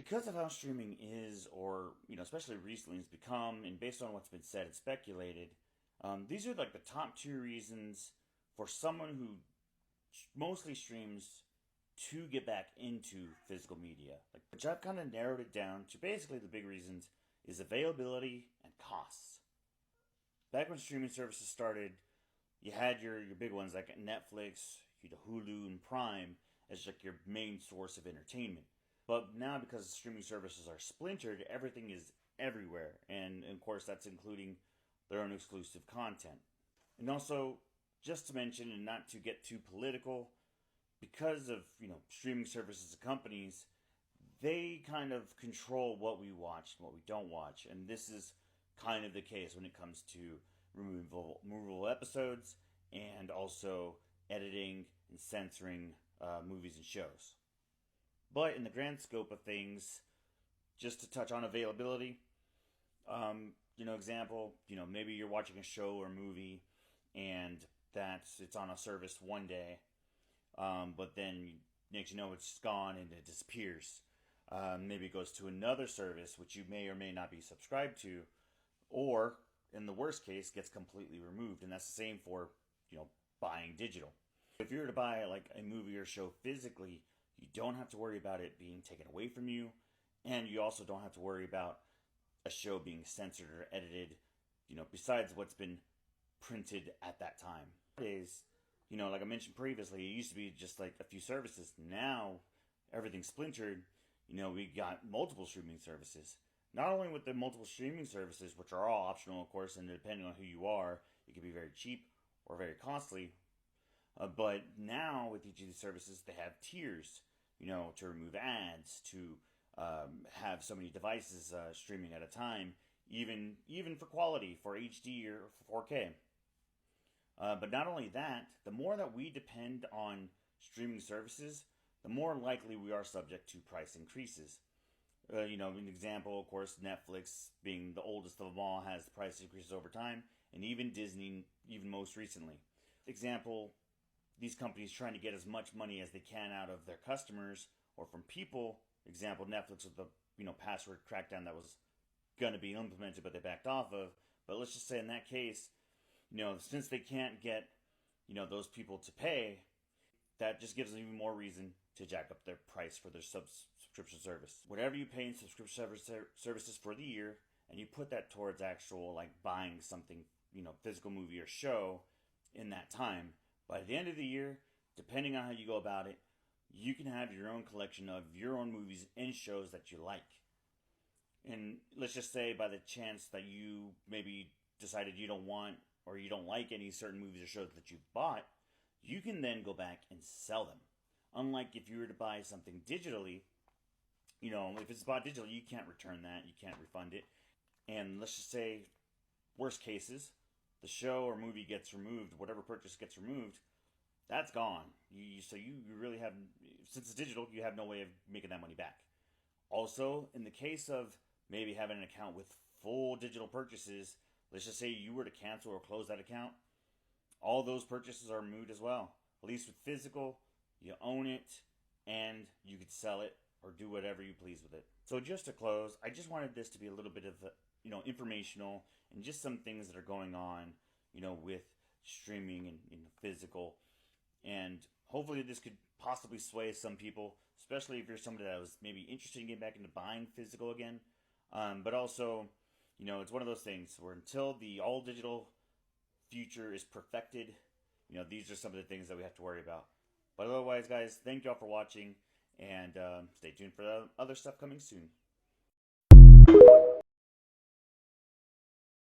Because of how streaming is, or especially recently, has become, and based on what's been said and speculated, these are like the top two reasons for someone who mostly streams to get back into physical media. Like, which I've kind of narrowed it down to basically the big reasons is availability and costs. Back when streaming services started, you had your big ones like Netflix, Hulu, and Prime as like your main source of entertainment. But now, because streaming services are splintered, everything is everywhere, and of course that's including their own exclusive content. And also, just to mention, and not to get too political, because of streaming services and companies, they kind of control what we watch and what we don't watch, and this is kind of the case when it comes to removal episodes and also editing and censoring movies and shows. But in the grand scope of things, just to touch on availability, example, maybe you're watching a show or movie and it's on a service one day, but then next it's gone and it disappears. Maybe it goes to another service which you may or may not be subscribed to, or in the worst case, gets completely removed. And that's the same for buying digital. If you were to buy like a movie or show physically, you don't have to worry about it being taken away from you, and you also don't have to worry about a show being censored or edited, besides what's been printed at that time. Nowadays, like I mentioned previously, it used to be just like a few services. Now, everything's splintered. We got multiple streaming services. Not only with the multiple streaming services, which are all optional, of course, and depending on who you are, it can be very cheap or very costly. But now, with each of these services, they have tiers, to remove ads, to have so many devices streaming at a time, even for quality, for HD or for 4K. But not only that, the more that we depend on streaming services, the more likely we are subject to price increases. An example, of course, Netflix, being the oldest of them all, has the price increases over time, and even Disney, even most recently. Example, these companies trying to get as much money as they can out of their customers or from people. Example, Netflix with the password crackdown that was going to be implemented but they backed off of. But let's just say in that case, since they can't get those people to pay, that just gives them even more reason to jack up their price for their subscription service. Whatever you pay in subscription services for the year, and you put that towards actual like buying something, physical movie or show in that time. By the end of the year, depending on how you go about it, you can have your own collection of your own movies and shows that you like. And let's just say by the chance that you maybe decided you don't want or you don't like any certain movies or shows that you've bought, you can then go back and sell them. Unlike if you were to buy something digitally, if it's bought digitally, you can't return that, you can't refund it. And let's just say, worst cases, the show or movie gets removed, whatever purchase gets removed, that's gone. So you really have, since it's digital, you have no way of making that money back. Also, in the case of maybe having an account with full digital purchases, let's just say you were to cancel or close that account, all those purchases are removed as well. At least with physical, you own it, and you could sell it or do whatever you please with it. So just to close, I just wanted this to be a little bit of informational and just some things that are going on, with streaming and physical. And hopefully this could possibly sway some people, especially if you're somebody that was maybe interested in getting back into buying physical again. But also, it's one of those things where until the all digital future is perfected, these are some of the things that we have to worry about. But otherwise, guys, thank y'all for watching, and stay tuned for other stuff coming soon.